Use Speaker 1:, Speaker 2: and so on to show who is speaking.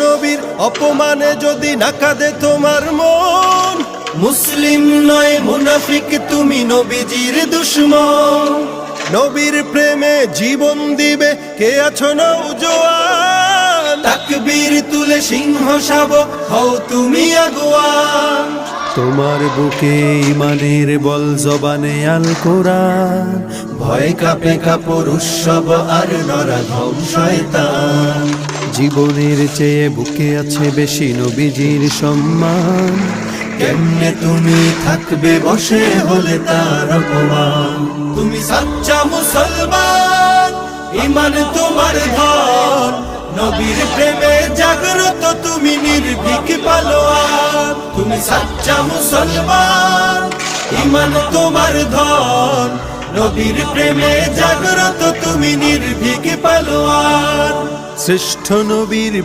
Speaker 1: নবীর অপমানে যদি না কাঁদে তোমার মন, মুসলিম নয় মুনাফিক তুমি নবীজির দুশমন। নবীর প্রেমে জীবন দিবে কে আছো নওজোয়ান, তাকবীর তুলে সিংহ শাবক হও তুমি আগুয়ান। তোমার বুকে ইমানের বল জবানে আল কোরআন, ভয় কাঁপে কাপড় উৎসব আর নরাধম শয়তান। জীবনের চেয়ে বুকে আছে বেশি নবীজির সম্মান, কেমনে তুমি থাকবে বসে হলে তার অপমান। তুমি সাচ্চা মুসলমান, ইমান তোমার ধন, নবীর প্রেমে জাগ্রত তুমি নির্ভীক পালোয়ান। তুমি সাচ্চা মুসলমান, ইমান তোমার ধন, নবীর প্রেমে জাগ্রত তুমি নির্ভীক পালোয়ান। শ্রেষ্ঠ নবীর